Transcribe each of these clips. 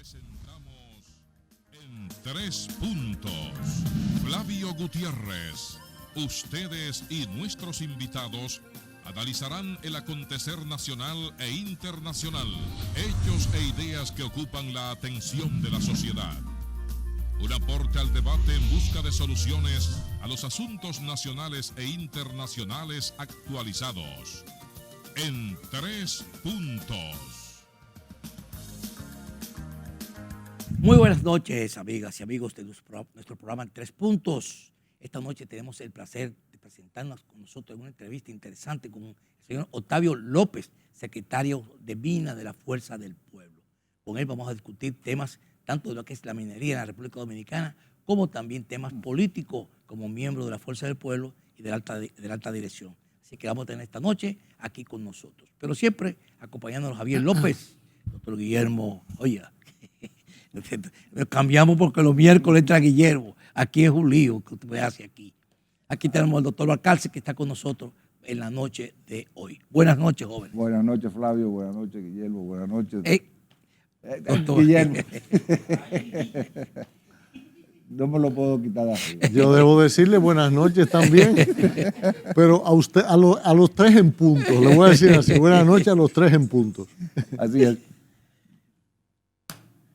Presentamos en 3 puntos. Flavio Gutiérrez. Ustedes y nuestros invitados analizarán el acontecer nacional e internacional, hechos e ideas que ocupan la atención de la sociedad. Un aporte al debate en busca de soluciones a los asuntos nacionales e internacionales actualizados. En 3 puntos. Muy buenas noches, amigas y amigos de nuestro programa en 3 puntos. Esta noche tenemos el placer de presentarnos con nosotros en una entrevista interesante con el señor Octavio López, secretario de Minas de la Fuerza del Pueblo. Con él vamos a discutir temas tanto de lo que es la minería en la República Dominicana, como también temas políticos como miembro de la Fuerza del Pueblo y de la alta dirección. Así que vamos a tener esta noche aquí con nosotros. Pero siempre acompañándonos Javier López, doctor Guillermo, oye, cambiamos porque los miércoles entra Guillermo. Aquí es un lío que usted hace aquí. Aquí tenemos al doctor Balcarce que está con nosotros en la noche de hoy. Buenas noches, joven. Buenas noches, Flavio. Buenas noches, Guillermo. Buenas noches. Doctor. Guillermo. No me lo puedo quitar de arriba. Yo debo decirle buenas noches también, pero a usted, a los 3 en punto, le voy a decir así, buenas noches a los 3 en punto. Así es.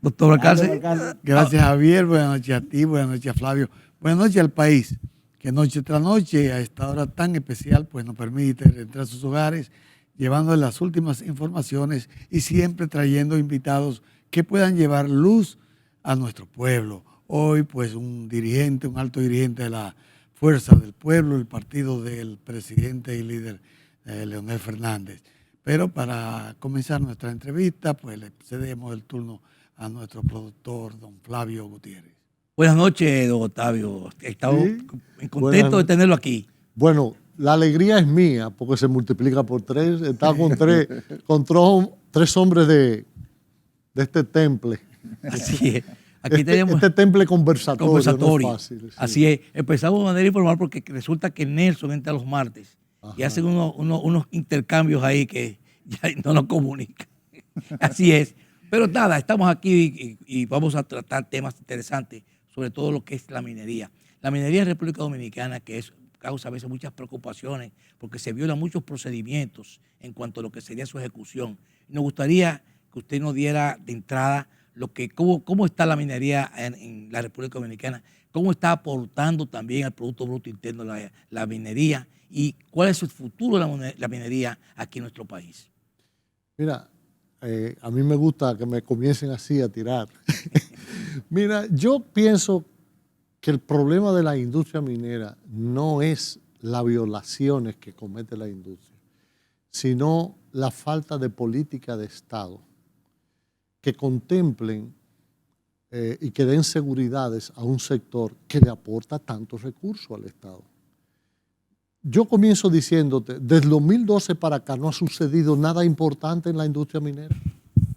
Doctor Balcarce. Gracias, Javier. Buenas noches a ti, buenas noches a Flavio. Buenas noches al país, que noche tras noche, a esta hora tan especial, pues nos permite entrar a sus hogares, llevando las últimas informaciones y siempre trayendo invitados que puedan llevar luz a nuestro pueblo. Hoy, pues, un alto dirigente de la Fuerza del Pueblo, el partido del presidente y líder Leonel Fernández. Pero para comenzar nuestra entrevista, pues le cedemos el turno a nuestro productor, don Flavio Gutiérrez. Buenas noches, don Octavio. Estamos contentos de tenerlo aquí. Bueno, la alegría es mía porque se multiplica por 3. Está con 3 hombres de este temple. Así es. Aquí tenemos este temple conversatorio. No es fácil, sí. Así es. Empezamos de manera informal porque resulta que Nelson entra los martes. Ajá. Y hacen unos intercambios ahí que ya no nos comunican. Así es. Pero nada, estamos aquí y vamos a tratar temas interesantes, sobre todo lo que es la minería. La minería en República Dominicana, que causa a veces muchas preocupaciones, porque se violan muchos procedimientos en cuanto a lo que sería su ejecución. Nos gustaría que usted nos diera de entrada cómo está la minería en la República Dominicana, cómo está aportando también al Producto Bruto Interno la minería y cuál es el futuro de la minería aquí en nuestro país. Mira, a mí me gusta que me comiencen así a tirar. Mira, yo pienso que el problema de la industria minera no es las violaciones que comete la industria, sino la falta de política de Estado que contemplen y que den seguridades a un sector que le aporta tantos recursos al Estado. Yo comienzo diciéndote, desde 2012 para acá no ha sucedido nada importante en la industria minera.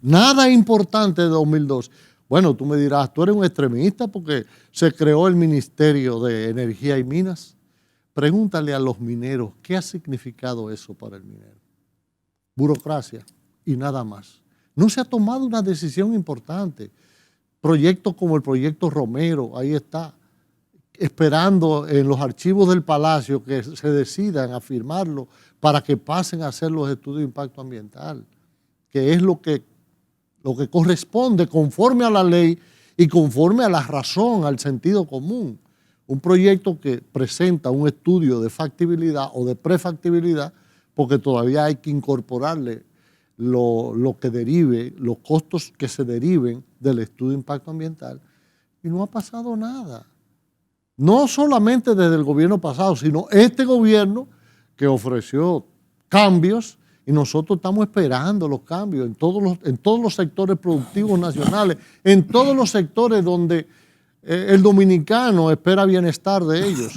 Nada importante de 2012. Bueno, tú me dirás, tú eres un extremista porque se creó el Ministerio de Energía y Minas. Pregúntale a los mineros, ¿qué ha significado eso para el minero? Burocracia y nada más. No se ha tomado una decisión importante. Proyectos como el proyecto Romero, ahí está, esperando en los archivos del Palacio que se decidan a firmarlo para que pasen a hacer los estudios de impacto ambiental, que es lo que corresponde conforme a la ley y conforme a la razón, al sentido común. Un proyecto que presenta un estudio de factibilidad o de prefactibilidad, porque todavía hay que incorporarle lo que derive, los costos que se deriven del estudio de impacto ambiental, y no ha pasado nada. No solamente desde el gobierno pasado, sino este gobierno que ofreció cambios y nosotros estamos esperando los cambios en todos los sectores productivos nacionales, en todos los sectores donde el dominicano espera bienestar de ellos.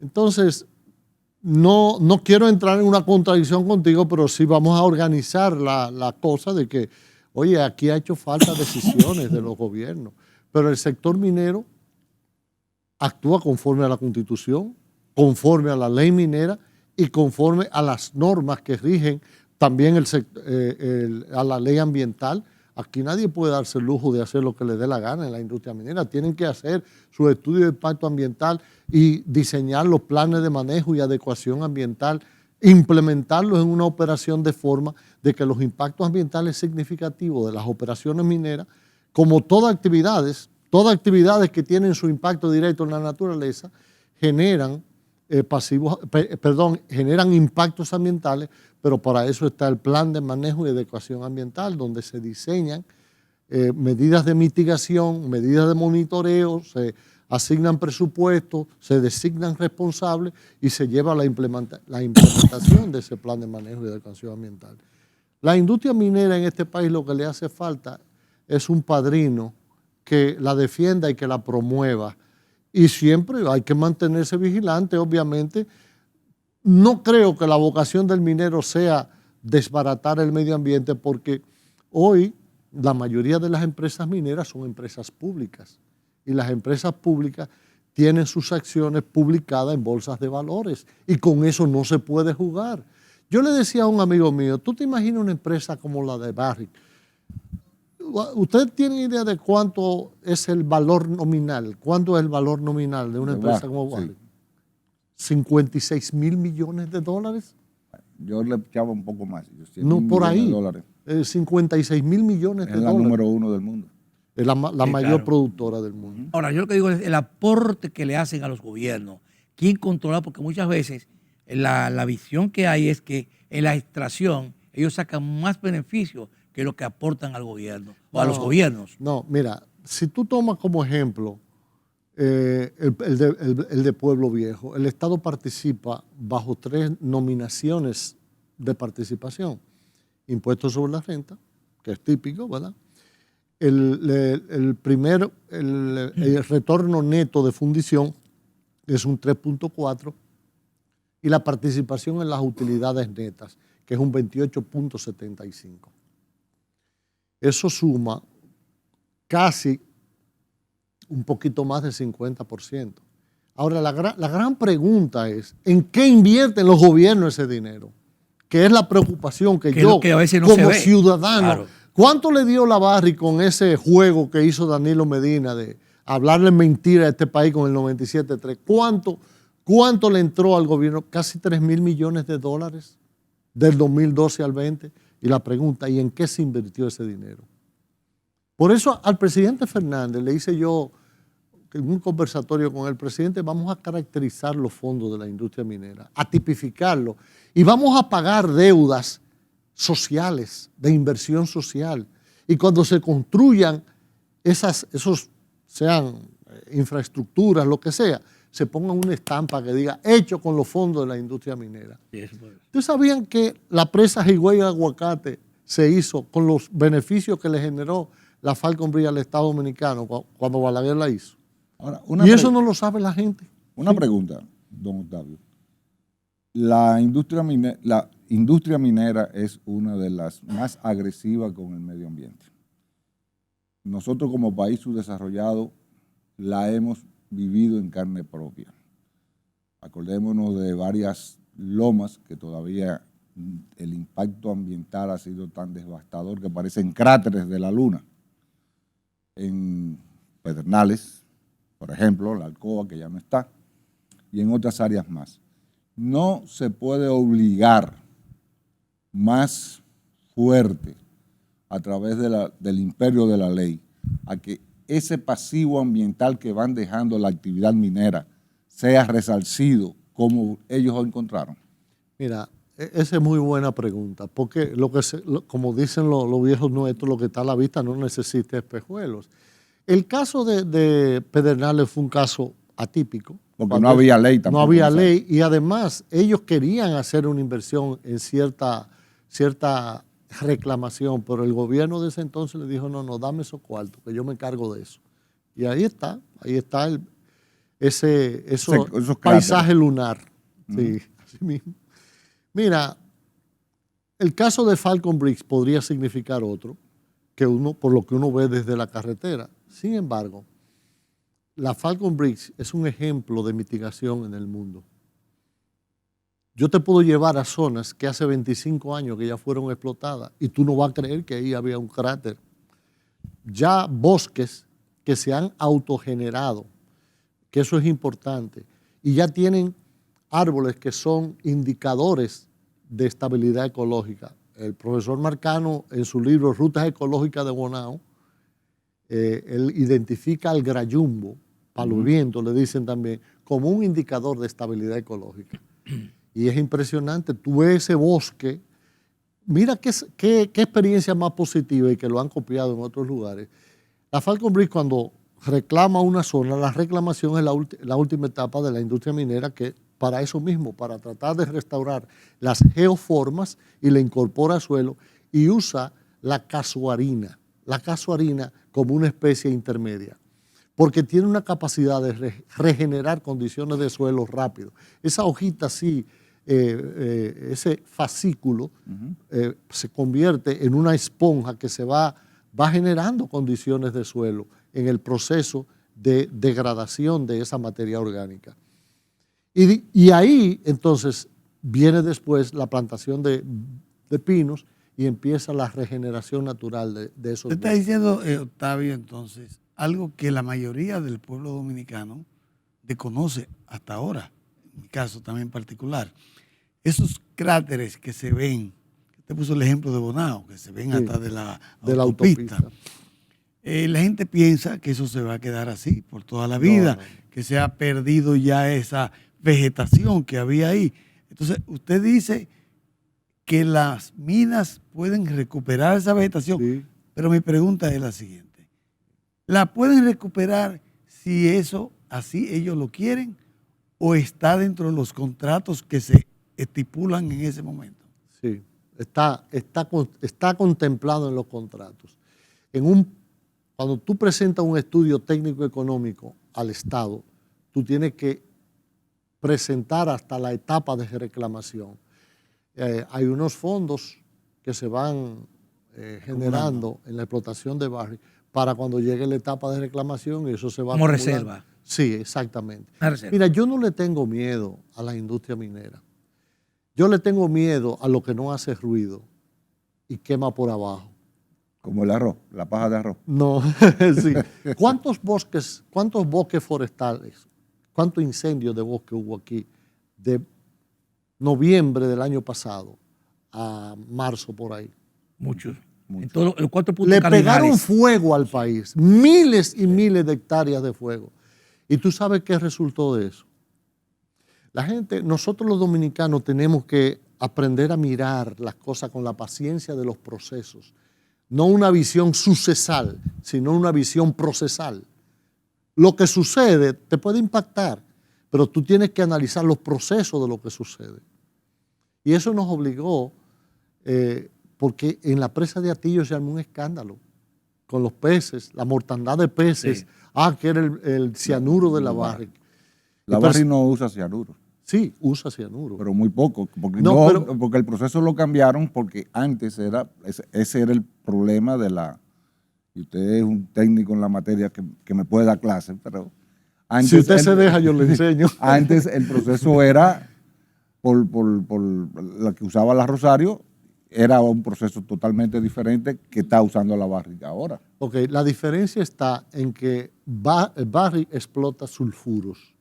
Entonces, no quiero entrar en una contradicción contigo, pero sí vamos a organizar la cosa de que, oye, aquí ha hecho falta decisiones de los gobiernos, pero el sector minero actúa conforme a la Constitución, conforme a la ley minera y conforme a las normas que rigen también a la ley ambiental, Aquí nadie puede darse el lujo de hacer lo que le dé la gana en la industria minera. Tienen que hacer su estudio de impacto ambiental y diseñar los planes de manejo y adecuación ambiental, implementarlos en una operación de forma de que los impactos ambientales significativos de las operaciones mineras, como todas actividades que tienen su impacto directo en la naturaleza, generan generan impactos ambientales, pero para eso está el plan de manejo y adecuación ambiental, donde se diseñan medidas de mitigación, medidas de monitoreo, se asignan presupuestos, se designan responsables y se lleva la implementación de ese plan de manejo y adecuación ambiental. La industria minera en este país lo que le hace falta es un padrino que la defienda y que la promueva. Y siempre hay que mantenerse vigilante, obviamente. No creo que la vocación del minero sea desbaratar el medio ambiente, porque hoy la mayoría de las empresas mineras son empresas públicas y las empresas públicas tienen sus acciones publicadas en bolsas de valores y con eso no se puede jugar. Yo le decía a un amigo mío, ¿tú te imaginas una empresa como la de Barrick? ¿Usted tiene idea de cuánto es el valor nominal? ¿Cuánto es el valor nominal de una empresa como Barrick? Sí. $56 mil millones de dólares. Yo le echaba un poco más. No, por ahí. 56 mil millones de dólares. Es la número uno del mundo. Es la mayor productora del mundo. Ahora, yo lo que digo es el aporte que le hacen a los gobiernos. ¿Quién controla? Porque muchas veces la visión que hay es que en la extracción ellos sacan más beneficios que lo que aportan al gobierno o a los gobiernos. No, mira, si tú tomas como ejemplo el de Pueblo Viejo, el Estado participa bajo 3 nominaciones de participación. Impuesto sobre la renta, que es típico, ¿verdad? El retorno neto de fundición es un 3.4 y la participación en las utilidades netas, que es un 28.75. Eso suma casi un poquito más del 50%. Ahora, la gran pregunta es, ¿en qué invierten los gobiernos ese dinero? Que es la preocupación que yo, que a veces no como se ve. ciudadano, Claro. ¿Cuánto le dio la Barrick con ese juego que hizo Danilo Medina de hablarle mentira a este país con el 97.3? ¿Cuánto le entró al gobierno? Casi 3 mil millones de dólares del 2012 al 20. Y la pregunta, ¿y en qué se invirtió ese dinero? Por eso al presidente Fernández le hice yo en un conversatorio con el presidente, vamos a caracterizar los fondos de la industria minera, a tipificarlo y vamos a pagar deudas sociales, de inversión social. Y cuando se construyan esos sean infraestructuras, lo que sea, se ponga una estampa que diga hecho con los fondos de la industria minera. ¿Ustedes sabían que la presa Higüey Aguacate se hizo con los beneficios que le generó la Falconbridge al Estado Dominicano cuando Balaguer la hizo? Ahora, y eso no lo sabe la gente. Una pregunta, don Octavio. La industria minera es una de las más agresivas con el medio ambiente. Nosotros como país subdesarrollado la hemos vivido en carne propia. Acordémonos de varias lomas que todavía el impacto ambiental ha sido tan devastador que parecen cráteres de la luna. En Pedernales, por ejemplo, la Alcoa, que ya no está, y en otras áreas más. No se puede obligar más fuerte a través del imperio de la ley a que ese pasivo ambiental que van dejando la actividad minera sea resarcido como ellos encontraron. Mira, esa es muy buena pregunta, porque como dicen los viejos nuestros, lo que está a la vista no necesita espejuelos. El caso de Pedernales fue un caso atípico. Porque no había ley tampoco. No había ley y además ellos querían hacer una inversión en cierta reclamación, pero el gobierno de ese entonces le dijo, no, dame esos cuartos, que yo me encargo de eso. Y ahí está ese paisaje lunar. Sí, así mismo. Mira, el caso de Falconbridge podría significar otro, por lo que uno ve desde la carretera. Sin embargo, la Falconbridge es un ejemplo de mitigación en el mundo. Yo te puedo llevar a zonas que hace 25 años que ya fueron explotadas y tú no vas a creer que ahí había un cráter ya bosques que se han autogenerado, que eso es importante, y ya tienen árboles que son indicadores de estabilidad ecológica. El profesor Marcano, en su libro Rutas Ecológicas de Bonao, él identifica al grayumbo, palo viento, le dicen también, como un indicador de estabilidad ecológica. Y es impresionante, tú ves ese bosque, mira qué experiencia más positiva y que lo han copiado en otros lugares. La Falcon Bridge, cuando reclama una zona, la reclamación es la última etapa de la industria minera, que para eso mismo, para tratar de restaurar las geoformas, y le incorpora al suelo y usa la casuarina como una especie intermedia, porque tiene una capacidad de regenerar condiciones de suelo rápido. Esa hojita así, ese fascículo, se convierte en una esponja que se va generando condiciones de suelo en el proceso de degradación de esa materia orgánica. Y ahí entonces viene después la plantación de pinos y empieza la regeneración natural de esos. Usted está diciendo, Octavio, entonces, algo que la mayoría del pueblo dominicano desconoce hasta ahora, en mi caso también particular. Esos cráteres que se ven, usted puso el ejemplo de Bonao, que se ven hasta de la autopista. La gente piensa que eso se va a quedar así por toda la vida, que se ha perdido ya esa vegetación que había ahí. Entonces, usted dice que las minas pueden recuperar esa vegetación, pero mi pregunta es la siguiente. ¿La pueden recuperar si eso así ellos lo quieren o está dentro de los contratos que se estipulan en ese momento? Sí, está contemplado en los contratos. Cuando tú presentas un estudio técnico económico al Estado, tú tienes que presentar hasta la etapa de reclamación. Hay unos fondos que se van generando en la explotación de barrio para cuando llegue la etapa de reclamación y eso se va como acumulando. reserva. Sí, exactamente. Reserva. Mira, yo no le tengo miedo a la industria minera. Yo le tengo miedo a lo que no hace ruido y quema por abajo. Como el arroz, la paja de arroz. No, sí. ¿Cuántos bosques forestales, cuántos incendios de bosque hubo aquí de noviembre del año pasado a marzo por ahí? Muchos. En todos los 4 puntos Le cardinales. pegaron fuego al país, miles y miles de hectáreas de fuego. ¿Y tú sabes qué resultó de eso? La gente, nosotros los dominicanos tenemos que aprender a mirar las cosas con la paciencia de los procesos. No una visión sucesal, sino una visión procesal. Lo que sucede te puede impactar, pero tú tienes que analizar los procesos de lo que sucede. Y eso nos obligó, porque en la presa de Atillo se armó un escándalo con los peces, la mortandad de peces, sí. Que era el cianuro de la Barrick. La Barrick no usa cianuro. Sí, usa cianuro. Pero muy poco, porque, porque el proceso lo cambiaron porque antes ese era el problema de la... Y usted es un técnico en la materia que me puede dar clases, pero... Antes si usted se deja, yo le enseño. Antes el proceso era, por la que usaba la Rosario, era un proceso totalmente diferente que está usando la Barrick ahora. Ok, la diferencia está en que Barrick explota sulfuros,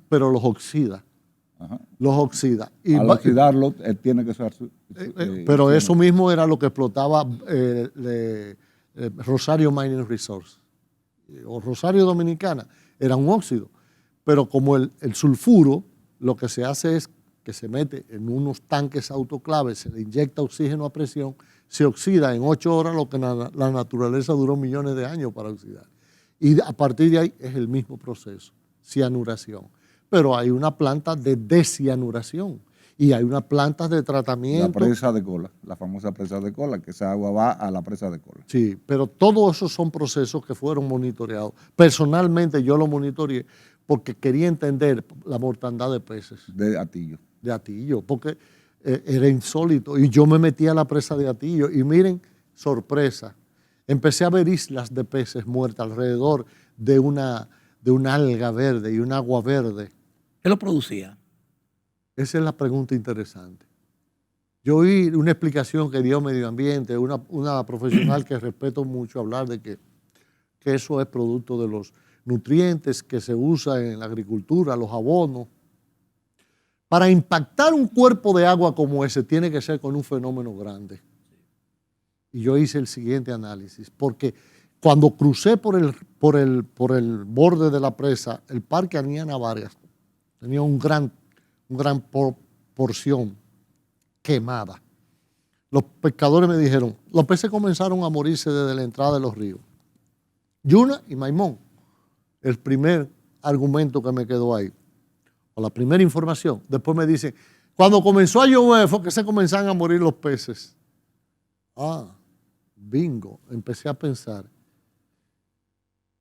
pero los oxida. Los oxida. Y al oxidarlo, él tiene que ser... pero eso mismo era lo que explotaba Rosario Mining Resource. O Rosario Dominicana, era un óxido. Pero como el sulfuro, lo que se hace es que se mete en unos tanques autoclaves, se le inyecta oxígeno a presión, se oxida en 8 horas, lo que la naturaleza duró millones de años para oxidar. Y a partir de ahí es el mismo proceso, cianuración. Pero hay una planta de descianuración y hay una planta de tratamiento. La presa de Cola, la famosa presa de Cola, que esa agua va a la presa de Cola. Sí, pero todos esos son procesos que fueron monitoreados. Personalmente yo lo monitoreé porque quería entender la mortandad de peces. De Atillo. De Atillo, porque era insólito. Y yo me metí a la presa de Atillo y miren, sorpresa, empecé a ver islas de peces muertas alrededor de una alga verde y un agua verde. ¿Qué lo producía? Esa es la pregunta interesante. Yo oí una explicación que dio Medio Ambiente, una profesional que respeto mucho, hablar de que que eso es producto de los nutrientes que se usan en la agricultura, los abonos. Para impactar un cuerpo de agua como ese tiene que ser con un fenómeno grande. Y yo hice el siguiente análisis, porque cuando crucé por el borde de la presa, el Parque Aniana Vargas tenía un gran porción quemada. Los pescadores me dijeron, los peces comenzaron a morirse desde la entrada de los ríos. Yuna y Maimón, el primer argumento que me quedó ahí, o la primera información. Después me dicen, cuando comenzó a llover fue que se comenzaron a morir los peces. Bingo, empecé a pensar.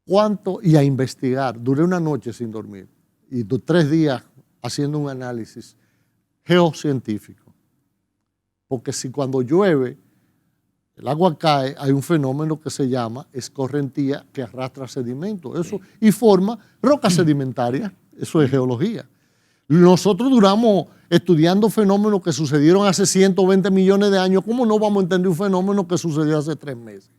¿Cuánto? Y a investigar. Duré una noche sin dormir y 3 días haciendo un análisis geocientífico. Porque si cuando llueve el agua cae, hay un fenómeno que se llama escorrentía que arrastra sedimentos. Eso, y forma rocas sedimentarias. Eso es geología. Nosotros duramos estudiando fenómenos que sucedieron hace 120 millones de años. ¿Cómo no vamos a entender un fenómeno que sucedió hace 3 meses?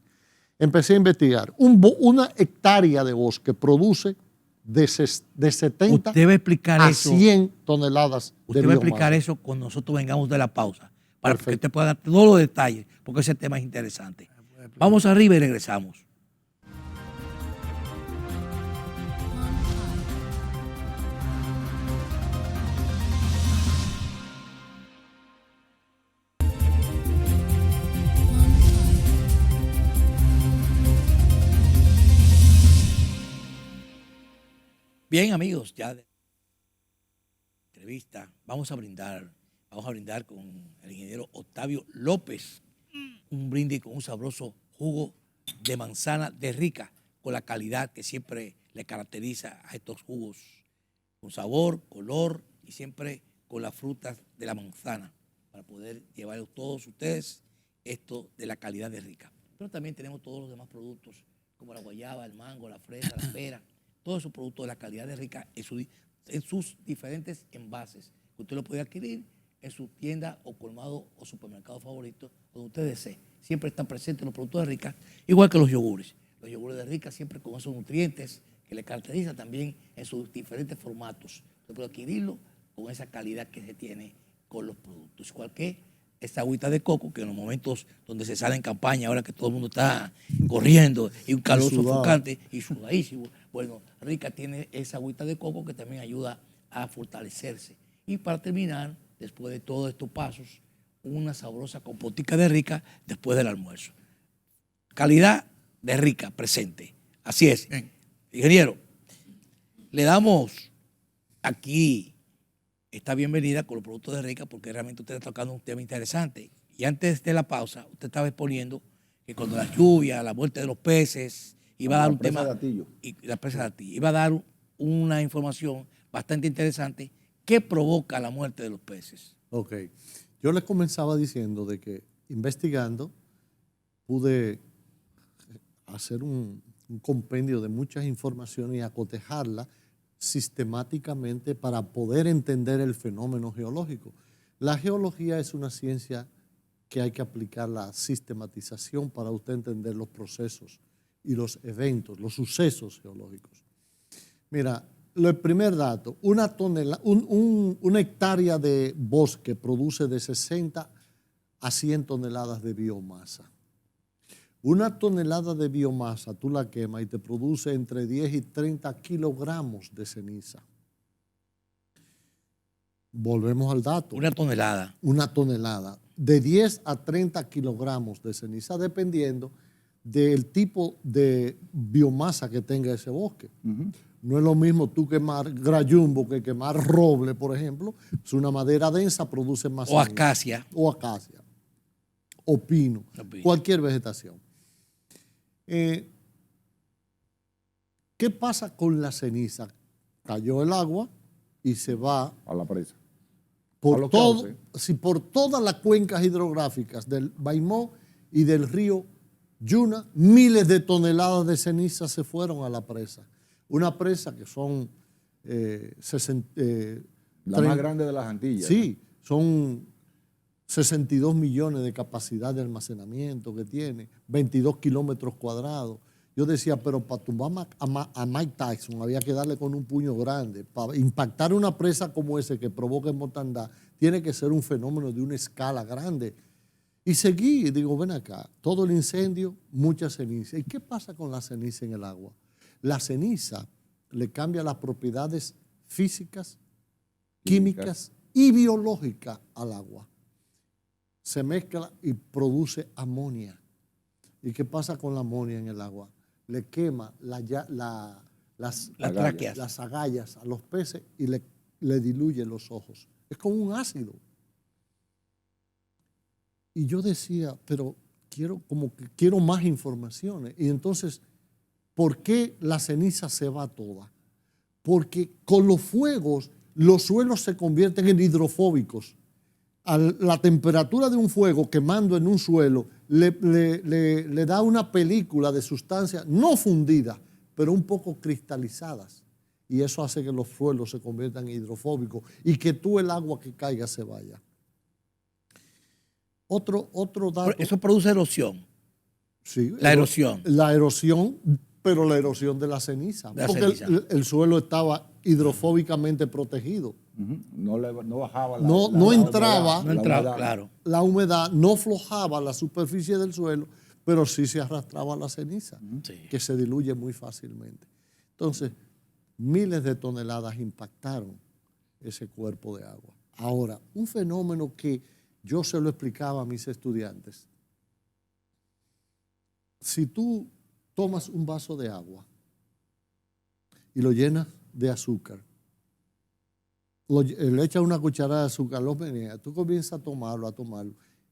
Empecé a investigar. Una hectárea de bosque produce de 70 usted va a explicar a eso, 100 toneladas de usted va a biomasa. explicar eso cuando nosotros vengamos de la pausa, para Perfecto. que usted pueda dar todos los detalles, porque ese tema es interesante. Vamos arriba y regresamos. Bien, amigos, ya de entrevista, vamos a brindar con el ingeniero Octavio López, un brindis con un sabroso jugo de manzana de Rica, con la calidad que siempre le caracteriza a estos jugos, con sabor, color y siempre con las frutas de la manzana, para poder llevar a todos ustedes esto de la calidad de Rica. Pero también tenemos todos los demás productos, como la guayaba, el mango, la fresa, la pera, todos esos productos de la calidad de Rica en sus diferentes envases, que usted lo puede adquirir en su tienda o colmado o supermercado favorito, donde usted desee. Siempre están presentes los productos de Rica, igual que los yogures. Los yogures de Rica siempre con esos nutrientes que le caracterizan también en sus diferentes formatos. Usted puede adquirirlo con esa calidad que se tiene con los productos. Igual que esta agüita de coco, que en los momentos donde se sale en campaña, ahora que todo el mundo está corriendo y un calor sofocante y sudadísimo, bueno, Rica tiene esa agüita de coco que también ayuda a fortalecerse. Y para terminar, después de todos estos pasos, una sabrosa compotica de Rica después del almuerzo. Calidad de Rica presente. Así es. Bien. Ingeniero, le damos aquí esta bienvenida con los productos de Rica porque realmente usted está tocando un tema interesante. Y antes de la pausa, usted estaba exponiendo que cuando la lluvia, la muerte de los peces, iba a dar un tema. Y la presa de Atillo. Iba a dar una información bastante interesante que provoca la muerte de los peces. Ok. Yo les comenzaba diciendo de que investigando pude hacer un compendio de muchas informaciones y acotejarlas sistemáticamente para poder entender el fenómeno geológico. La geología es una ciencia que hay que aplicar la sistematización para usted entender los procesos y los eventos, los sucesos geológicos. Mira, el primer dato, una hectárea de bosque produce de 60 a 100 toneladas de biomasa. Una tonelada de biomasa tú la quemas y te produce entre 10 y 30 kilogramos de ceniza. Volvemos al dato. Una tonelada. Una tonelada. De 10 a 30 kilogramos de ceniza, dependiendo del tipo de biomasa que tenga ese bosque. No es lo mismo tú quemar grayumbo que quemar roble, por ejemplo. Es una madera densa, produce más ceniza. O acacia. O pino. Cualquier vegetación. ¿Qué pasa con la ceniza? Cayó el agua y se va a la presa. Por todas las cuencas hidrográficas del Baimó y del río Yuna, miles de toneladas de ceniza se fueron a la presa. Una presa que son la más grande de las Antillas. Sí, son 62 millones de capacidad de almacenamiento que tiene, 22 kilómetros cuadrados. Yo decía, pero para tumbar a Mike Tyson había que darle con un puño grande. Para impactar una presa como ese que provoca mortandad, tiene que ser un fenómeno de una escala grande. Y seguí, y digo, ven acá, todo el incendio, mucha ceniza. ¿Y qué pasa con la ceniza en el agua? La ceniza le cambia las propiedades físicas, químicas y biológicas al agua. Se mezcla y produce amonia. ¿Y qué pasa con la amonia en el agua? Le quema las agallas a los peces y le diluye los ojos. Es como un ácido. Y yo decía, pero quiero más informaciones. Y entonces, ¿por qué la ceniza se va toda? Porque con los fuegos, los suelos se convierten en hidrofóbicos. A la temperatura de un fuego quemando en un suelo le da una película de sustancias no fundidas, pero un poco cristalizadas. Y eso hace que los suelos se conviertan en hidrofóbicos y que el agua que caiga se vaya. Otro dato. Eso produce erosión. Sí, la erosión. La erosión, pero la erosión de la ceniza. Porque el suelo estaba hidrofóbicamente protegido. No bajaba no entraba claro. La humedad, no flojaba la superficie del suelo, pero sí se arrastraba la ceniza, que se diluye muy fácilmente. Entonces, miles de toneladas impactaron ese cuerpo de agua. Ahora, un fenómeno que yo se lo explicaba a mis estudiantes. Si tú tomas un vaso de agua y lo llenas de azúcar, le echas una cucharada de azúcar, lo meneas, tú comienzas a tomarlo,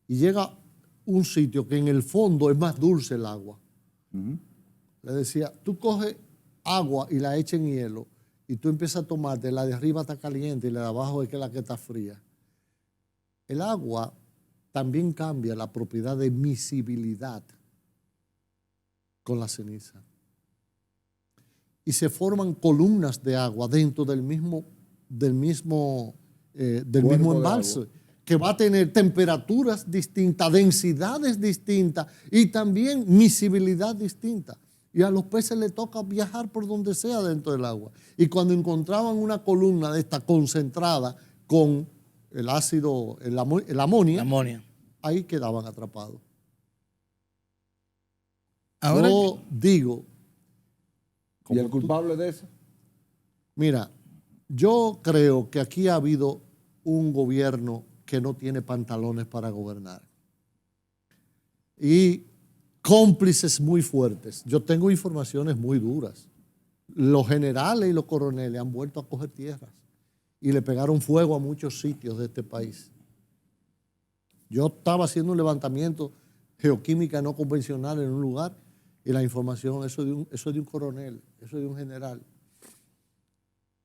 y llega un sitio que en el fondo es más dulce el agua. Le decía, tú coges agua y la echas en hielo y tú empiezas a tomarte, la de arriba está caliente y la de abajo es que la que está fría. El agua también cambia la propiedad de miscibilidad con la ceniza. Y se forman columnas de agua dentro del mismo embalse, que va a tener temperaturas distintas, densidades distintas y también miscibilidad distinta. Y a los peces les toca viajar por donde sea dentro del agua. Y cuando encontraban una columna de esta concentrada con el ácido, el amonia, ahí quedaban atrapados. Ahora yo digo... ¿Y el culpable de eso? Mira, yo creo que aquí ha habido un gobierno que no tiene pantalones para gobernar. Y cómplices muy fuertes. Yo tengo informaciones muy duras. Los generales y los coroneles han vuelto a coger tierras y le pegaron fuego a muchos sitios de este país. Yo estaba haciendo un levantamiento geoquímica no convencional en un lugar y la información, eso es de un coronel, eso es de un general.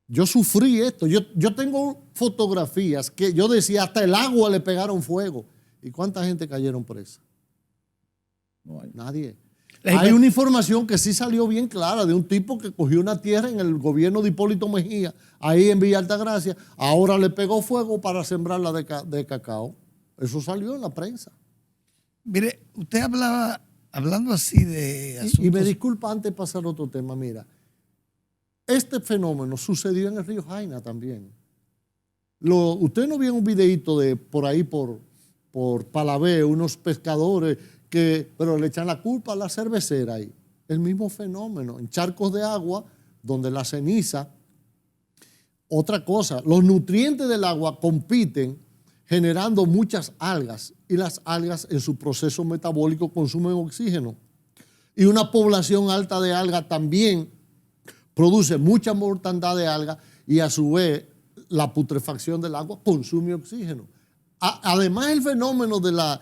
Yo sufrí esto. Yo tengo fotografías que yo decía, hasta el agua le pegaron fuego. ¿Y cuánta gente cayeron presa? No hay. Nadie. Hay una información que sí salió bien clara de un tipo que cogió una tierra en el gobierno de Hipólito Mejía, ahí en Villa Altagracia, ahora le pegó fuego para sembrarla de cacao. Eso salió en la prensa. Mire, usted hablando así de asuntos... Y me disculpa antes de pasar a otro tema, mira. Este fenómeno sucedió en el río Jaina también. Usted no vio un videíto de por ahí, por Palabé, unos pescadores pero le echan la culpa a la cervecera ahí. El mismo fenómeno, en charcos de agua, donde la ceniza... Otra cosa, los nutrientes del agua compiten generando muchas algas y las algas en su proceso metabólico consumen oxígeno. Y una población alta de algas también produce mucha mortandad de algas y a su vez la putrefacción del agua consume oxígeno. Además el fenómeno de la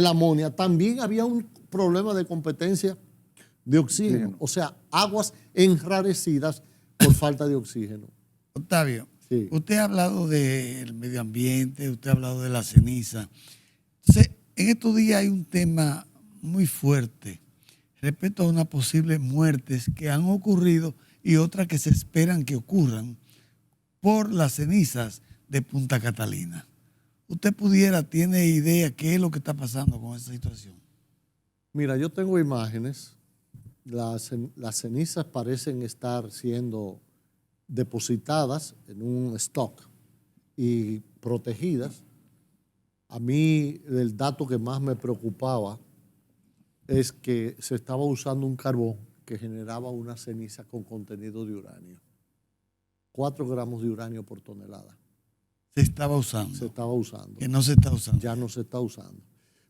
amonia, también había un problema de competencia de oxígeno. O sea, aguas enrarecidas por falta de oxígeno. Octavio, sí. Usted ha hablado del medio ambiente, usted ha hablado de la ceniza. Entonces, en estos días hay un tema muy fuerte respecto a unas posibles muertes que han ocurrido y otras que se esperan que ocurran por las cenizas de Punta Catalina. ¿Usted tiene idea qué es lo que está pasando con esa situación? Mira, yo tengo imágenes las cenizas parecen estar siendo depositadas en un stock y protegidas. A mí el dato que más me preocupaba es que se estaba usando un carbón que generaba una ceniza con contenido de uranio. 4 gramos de uranio por tonelada. Se estaba usando. Se estaba usando. Que no se está usando. Ya no se está usando.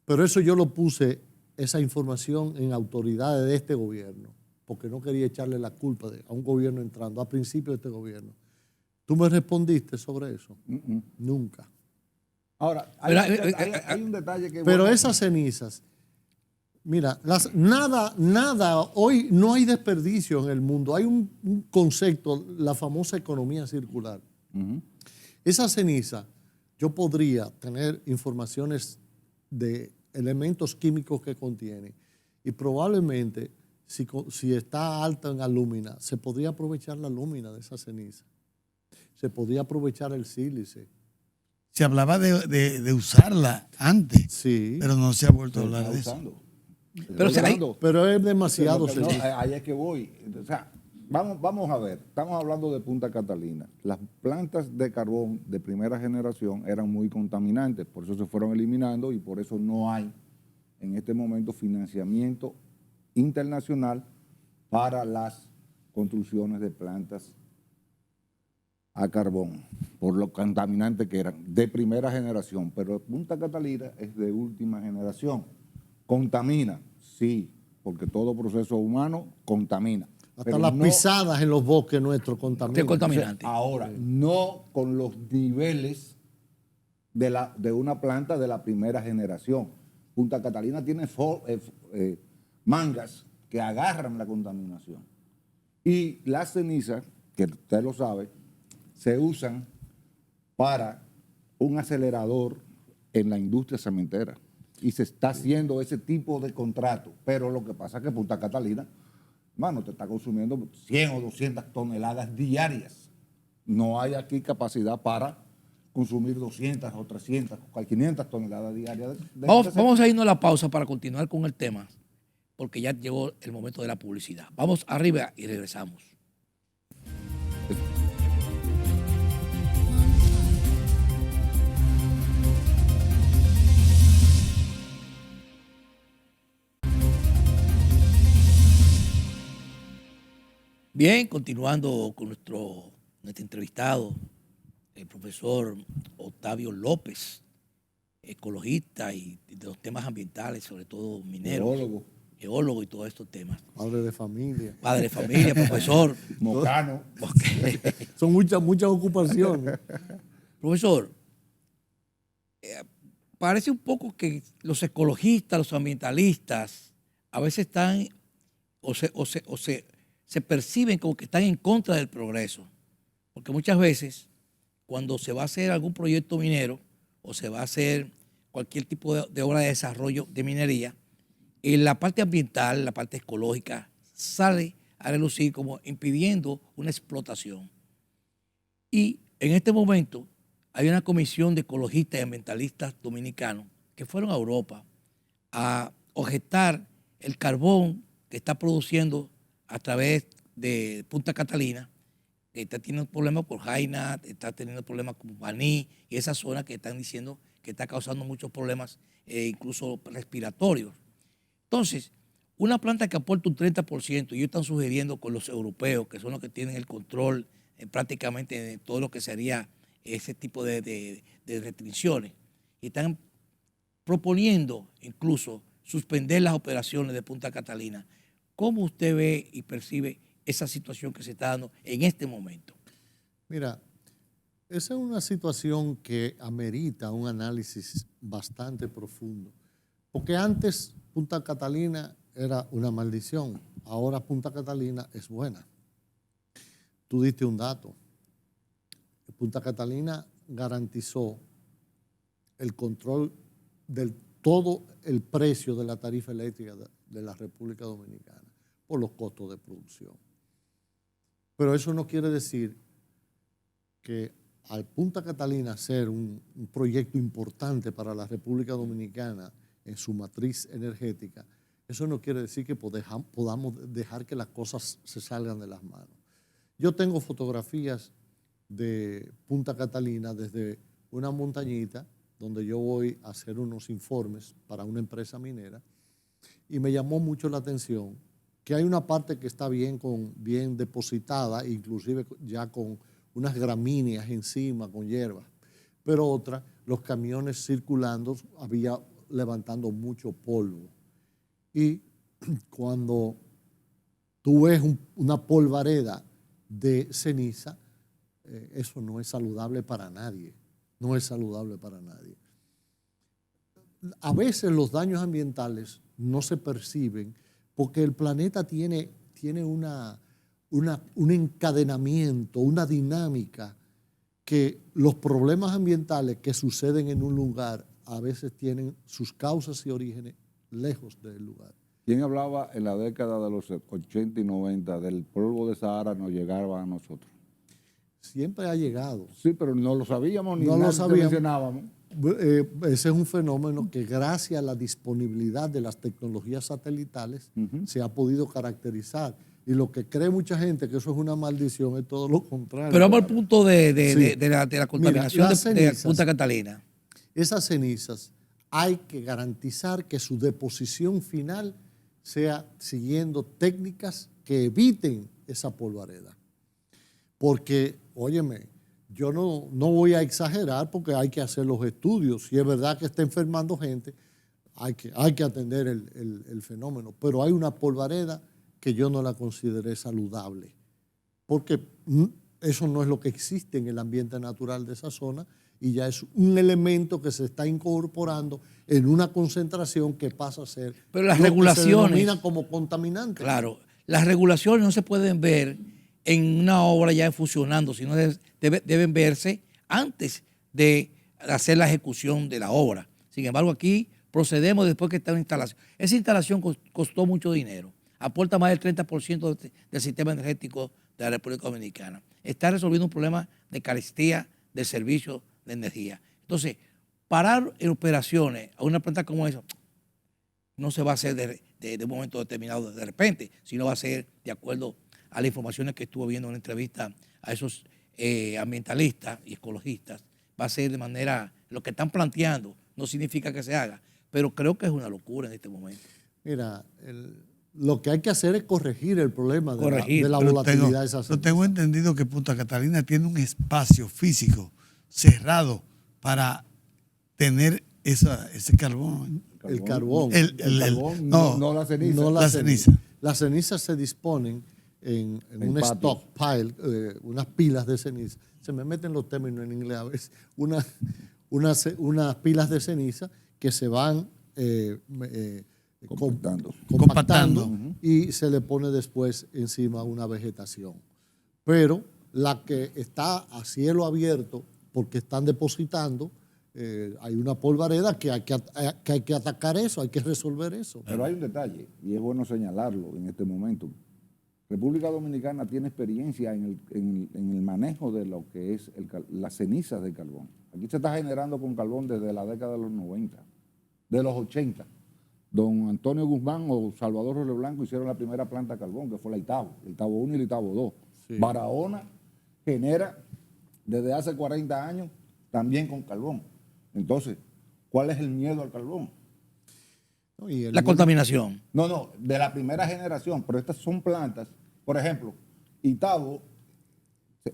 Pero eso yo lo puse, esa información, en autoridades de este gobierno, porque no quería echarle la culpa a un gobierno entrando, a principio de este gobierno. ¿Tú me respondiste sobre eso? Nunca. Ahora, hay un detalle que... Pero bueno, esas cenizas, mira, nada, hoy no hay desperdicio en el mundo. Hay un concepto, la famosa economía circular. Esa ceniza, yo podría tener informaciones de elementos químicos que contiene y probablemente si está alta en alúmina, se podría aprovechar la alúmina de esa ceniza. Se podría aprovechar el sílice. Se hablaba de usarla antes, Sí. pero no se ha vuelto a se hablar está de eso. usando. Pero Está hay- usando. Pero es demasiado Pero no, ceniza. ahí es que voy. O sea, vamos a ver. Estamos hablando de Punta Catalina. Las plantas de carbón de primera generación eran muy contaminantes, por eso se fueron eliminando y por eso no hay en este momento financiamiento internacional para las construcciones de plantas a carbón, por lo contaminantes que eran, de primera generación. Pero Punta Catalina es de última generación. ¿Contamina? Sí, porque todo proceso humano contamina. Hasta Pero las no- pisadas en los bosques nuestros contaminan. De contaminante. Ahora, no con los niveles de una planta de la primera generación. Punta Catalina tiene mangas que agarran la contaminación. Y las cenizas, que usted lo sabe, se usan para un acelerador en la industria cementera. Y se está haciendo ese tipo de contrato. Pero lo que pasa es que Punta Catalina, mano, te está consumiendo 100 o 200 toneladas diarias. No hay aquí capacidad para consumir 200 o 300 o 500 toneladas diarias. Vamos a irnos a la pausa para continuar con el tema, porque ya llegó el momento de la publicidad. Vamos arriba y regresamos. Bien, continuando con nuestro entrevistado, el profesor Octavio López, ecologista y de los temas ambientales, sobre todo minero, geólogo y todos estos temas. Padre de familia. Padre de familia, profesor. Mocano. Son muchas ocupaciones. Profesor, parece un poco que los ecologistas, los ambientalistas, a veces están se perciben como que están en contra del progreso. Porque muchas veces, cuando se va a hacer algún proyecto minero o se va a hacer cualquier tipo de obra de desarrollo de minería, en la parte ambiental, la parte ecológica, sale a relucir como impidiendo una explotación. Y en este momento hay una comisión de ecologistas y ambientalistas dominicanos que fueron a Europa a objetar el carbón que está produciendo a través de Punta Catalina, que está teniendo problemas por Jaina, está teniendo problemas con Baní y esa zona que están diciendo que está causando muchos problemas, incluso respiratorios. Entonces, una planta que aporta un 30%, y ellos están sugiriendo con los europeos, que son los que tienen el control prácticamente de todo lo que sería ese tipo de restricciones, y están proponiendo incluso suspender las operaciones de Punta Catalina. ¿Cómo usted ve y percibe esa situación que se está dando en este momento? Mira, esa es una situación que amerita un análisis bastante profundo. Porque antes Punta Catalina era una maldición, ahora Punta Catalina es buena. Tú diste un dato. Punta Catalina garantizó el control del todo el precio de la tarifa eléctrica de la República Dominicana por los costos de producción. Pero eso no quiere decir que al Punta Catalina ser un proyecto importante para la República Dominicana en su matriz energética, eso no quiere decir que podamos dejar que las cosas se salgan de las manos. Yo tengo fotografías de Punta Catalina desde una montañita donde yo voy a hacer unos informes para una empresa minera y me llamó mucho la atención que hay una parte que está bien depositada, inclusive ya con unas gramíneas encima, con hierbas, pero otra, los camiones circulando, había levantando mucho polvo. Y cuando tú ves una polvareda de ceniza, eso no es saludable para nadie, no es saludable para nadie. A veces los daños ambientales no se perciben porque el planeta tiene un encadenamiento, una dinámica que los problemas ambientales que suceden en un lugar a veces tienen sus causas y orígenes lejos del lugar. ¿Quién hablaba en la década de los 80 y 90 del polvo de Sahara nos llegaba a nosotros? Siempre ha llegado. Sí, pero no lo sabíamos ni no nada lo sabíamos. mencionábamos. Ese es un fenómeno que gracias a la disponibilidad de las tecnologías satelitales se ha podido caracterizar. Y lo que cree mucha gente que eso es una maldición es todo lo contrario. Pero vamos al punto de Sí. la contaminación Mira, de Punta Catalina. Esas cenizas hay que garantizar que su deposición final sea siguiendo técnicas que eviten esa polvareda. Porque, óyeme, yo no voy a exagerar porque hay que hacer los estudios. Si es verdad que está enfermando gente, hay que atender el fenómeno. Pero hay una polvareda que yo no la consideré saludable. Porque eso no es lo que existe en el ambiente natural de esa zona y ya es un elemento que se está incorporando en una concentración que pasa a ser Pero las lo que regulaciones, se denomina como contaminante. Claro, las regulaciones no se pueden ver en una obra ya funcionando, sino deben verse antes de hacer la ejecución de la obra. Sin embargo, aquí procedemos después que está una instalación. Esa instalación costó mucho dinero, aporta más del 30% del sistema energético de la República Dominicana. Está resolviendo un problema de carestía del servicio de energía. Entonces, parar en operaciones a una planta como esa no se va a hacer de un momento determinado de repente, sino va a ser de acuerdo a las informaciones que estuvo viendo en una entrevista a esos ambientalistas y ecologistas. Va a ser de manera, lo que están planteando no significa que se haga, pero creo que es una locura en este momento. Mira, lo que hay que hacer es corregir el problema de la Pero volatilidad de esas Pero tengo entendido que Punta Catalina tiene un espacio físico cerrado para tener ese carbón. El carbón. No la ceniza. No la ceniza. Las cenizas se disponen en un patio. stockpile, unas pilas de ceniza. Se me meten los términos en inglés a veces. Unas pilas de ceniza que se van compactando y se le pone después encima una vegetación. Pero la que está a cielo abierto, porque están depositando, hay una polvareda que hay que atacar eso, hay que resolver eso. Pero hay un detalle, y es bueno señalarlo en este momento. República Dominicana tiene experiencia en el manejo de lo que es las cenizas de carbón. Aquí se está generando con carbón desde la década de los 90, de los 80. Don Antonio Guzmán o Salvador Roble Blanco hicieron la primera planta de carbón, que fue la Itabo 1 y la Itabo 2. Sí. Barahona genera desde hace 40 años también con carbón. Entonces, ¿cuál es el miedo al carbón? ¿No? Y La contaminación. No, de la primera generación, pero estas son plantas. Por ejemplo, Itabo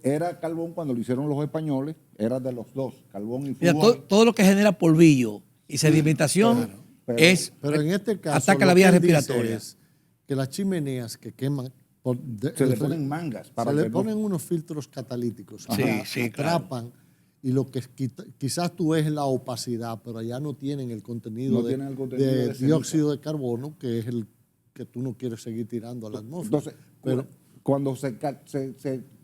era carbón cuando lo hicieron los españoles, era de los dos, carbón y Mira, flúor. todo lo que genera polvillo y sedimentación pero en este caso ataca lo la vía que él dice respiratoria. es que las chimeneas que queman Se le ponen mangas para se le que no- ponen unos filtros catalíticos Sí, que sí, claro. atrapan y lo que quizás tú ves la opacidad, pero allá no tienen el contenido, No tienen el contenido de ceniza. dióxido de carbono, que es el que tú no quieres seguir tirando a la atmósfera. Entonces, pero cuando se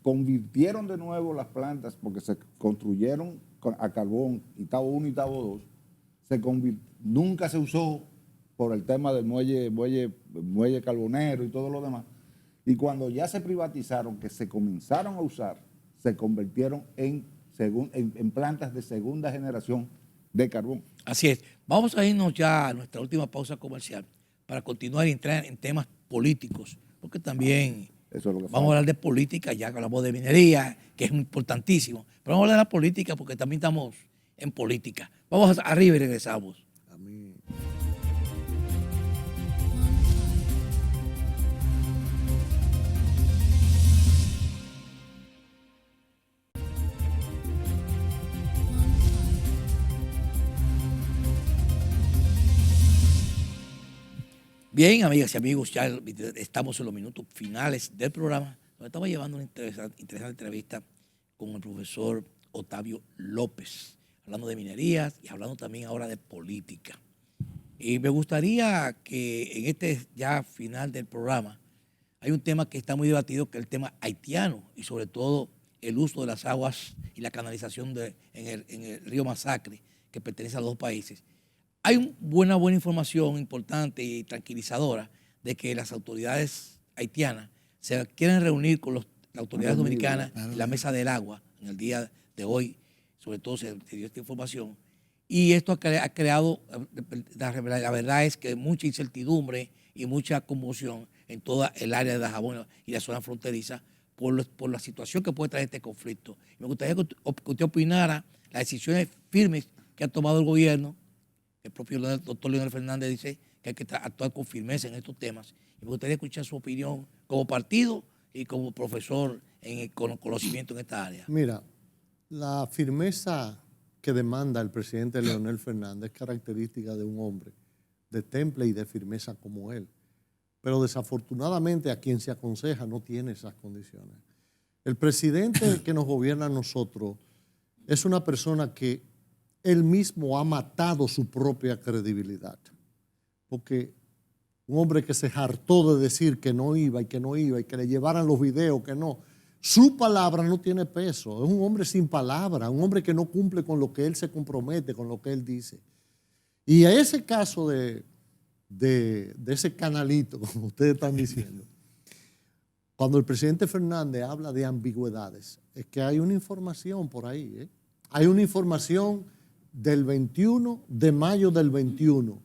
convirtieron de nuevo las plantas, porque se construyeron a carbón, Itabo 1 y Itabo 2, nunca se usó por el tema del muelle carbonero y todo lo demás. Y cuando ya se privatizaron, que se comenzaron a usar, se convirtieron en plantas de segunda generación de carbón. Así es. Vamos a irnos ya a nuestra última pausa comercial. para continuar y entrar en temas políticos, porque también Eso es lo que vamos a hablar de política, ya que hablamos de minería, que es importantísimo, pero vamos a hablar de la política porque también estamos en política. Vamos arriba y regresamos. A mí... Bien, amigas y amigos, ya estamos en los minutos finales del programa, donde estamos llevando una interesante entrevista con el profesor Octavio López, hablando de minerías y hablando también ahora de política. Y me gustaría que en este ya final del programa hay un tema que está muy debatido, que es el tema haitiano y sobre todo el uso de las aguas y la canalización en el río Masacre, que pertenece a los dos países. Hay buena información importante y tranquilizadora de que las autoridades haitianas se quieren reunir con las autoridades dominicanas en la mesa del agua en el día de hoy. Sobre todo se dio esta información. Y esto ha creado, la verdad es que mucha incertidumbre y mucha conmoción en toda el área de Dajabón y la zona fronteriza por la situación que puede traer este conflicto. Me gustaría que usted opinara las decisiones firmes que ha tomado el gobierno. El propio doctor Leonel Fernández dice que hay que actuar con firmeza en estos temas. Y me gustaría escuchar su opinión como partido y como profesor con conocimiento en esta área. Mira, la firmeza que demanda el presidente Leonel Fernández es característica de un hombre de temple y de firmeza como él. Pero desafortunadamente a quien se aconseja no tiene esas condiciones. El presidente que nos gobierna a nosotros es una persona que él mismo ha matado su propia credibilidad. Porque un hombre que se hartó de decir que no iba y que no iba y que le llevaran los videos, que no. Su palabra no tiene peso. Es un hombre sin palabra, un hombre que no cumple con lo que él se compromete, con lo que él dice. Y a ese caso de ese canalito, como ustedes están diciendo, cuando el presidente Fernández habla de ambigüedades, es que hay una información por ahí. Hay una información del 21 de mayo del 21,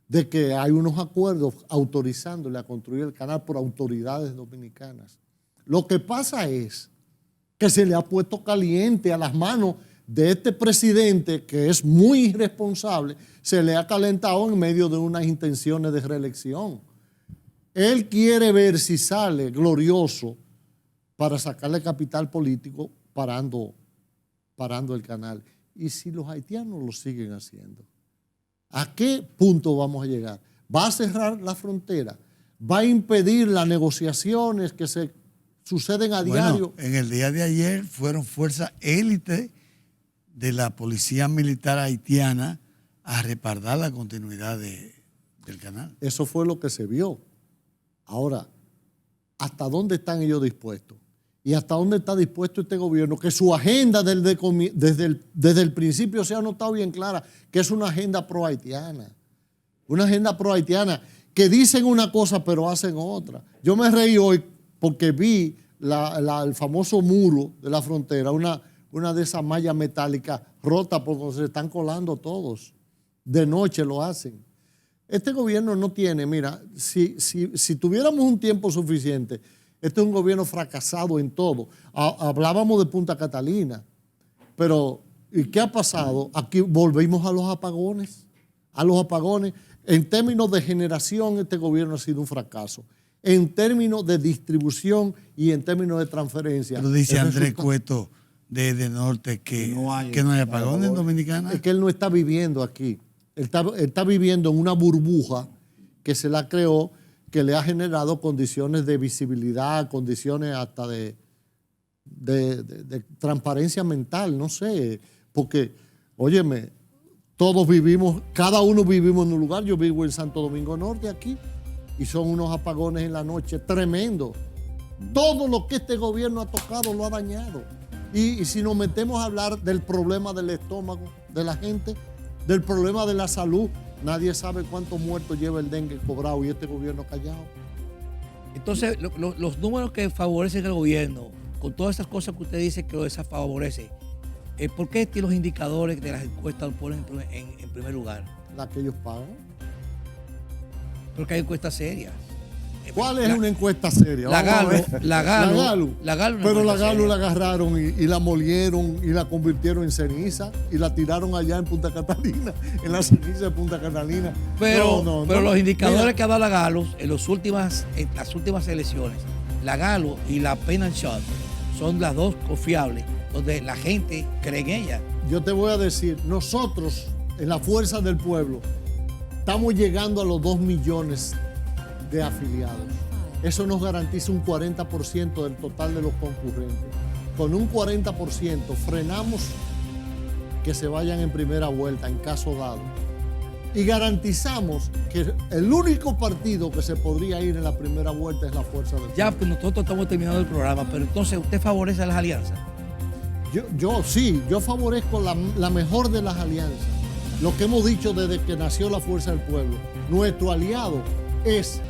de que hay unos acuerdos autorizándole a construir el canal por autoridades dominicanas. Lo que pasa es que se le ha puesto caliente a las manos de este presidente, que es muy irresponsable, se le ha calentado en medio de unas intenciones de reelección. Él quiere ver si sale glorioso para sacarle capital político parando el canal. Y si los haitianos lo siguen haciendo, ¿a qué punto vamos a llegar? ¿Va a cerrar la frontera? ¿Va a impedir las negociaciones que se suceden a diario? En el día de ayer fueron fuerzas élite de la policía militar haitiana a respaldar la continuidad del canal. Eso fue lo que se vio. Ahora, ¿hasta dónde están ellos dispuestos? ¿Y hasta dónde está dispuesto este gobierno? Que su agenda desde el principio se ha notado bien clara, que es una agenda pro-haitiana. Una agenda pro-haitiana que dicen una cosa pero hacen otra. Yo me reí hoy porque vi el famoso muro de la frontera, una de esas mallas metálicas rotas por donde se están colando todos. De noche lo hacen. Este gobierno no tiene, mira, si tuviéramos un tiempo suficiente, este es un gobierno fracasado en todo. Hablábamos de Punta Catalina, pero ¿y qué ha pasado? Aquí volvimos a los apagones. En términos de generación, este gobierno ha sido un fracaso. En términos de distribución y en términos de transferencia. Pero dice Andrés Cueto de Norte que no hay apagones en Dominicana. Es que él no está viviendo aquí. Él está viviendo en una burbuja que se la creó, que le ha generado condiciones de visibilidad, condiciones hasta de transparencia mental, no sé, porque, óyeme, todos vivimos, cada uno vivimos en un lugar. Yo vivo en Santo Domingo Norte aquí y son unos apagones en la noche tremendos. Todo lo que este gobierno ha tocado lo ha dañado. Y si nos metemos a hablar del problema del estómago de la gente, del problema de la salud, nadie sabe cuántos muertos lleva el dengue cobrado y este gobierno callado. Entonces, los números que favorecen al gobierno, con todas esas cosas que usted dice que lo desfavorece, ¿por qué los indicadores de las encuestas lo ponen en primer lugar? La que ellos pagan. Porque hay encuestas serias. ¿Cuál es una encuesta seria? La Vamos a Galo, ver. la Galo, La Galo. una Pero la encuesta Galo seria. la agarraron y la molieron y la convirtieron en ceniza y la tiraron allá en Punta Catalina, en la ceniza de Punta Catalina. Pero No. los indicadores Mira, que ha dado la Galo en las últimas elecciones, la Galo y la Pen and Shot son las dos confiables, donde la gente cree en ella. yo te voy a decir, nosotros en la Fuerza del Pueblo estamos llegando a los 2 millones de afiliados. Eso nos garantiza un 40% del total de los concurrentes. Con un 40% frenamos que se vayan en primera vuelta en caso dado. Y garantizamos que el único partido que se podría ir en la primera vuelta es la Fuerza del Pueblo. Ya que nosotros estamos terminando el programa, pero entonces usted favorece a las alianzas. Yo favorezco la mejor de las alianzas. Lo que hemos dicho desde que nació la Fuerza del Pueblo. Nuestro aliado es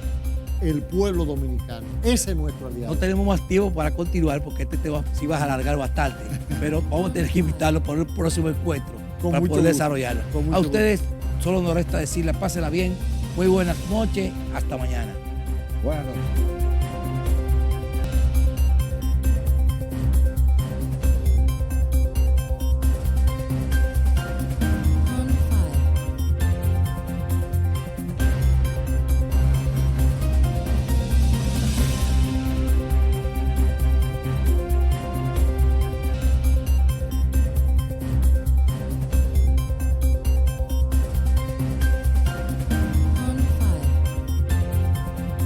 el pueblo dominicano. Ese es nuestro aliado. No tenemos más tiempo para continuar porque este tema sí va a alargar bastante, pero vamos a tener que invitarlo para el próximo encuentro Con para mucho poder gusto. desarrollarlo. Con mucho A ustedes solo nos resta decirles, pásenla bien, muy buenas noches, hasta mañana. Bueno.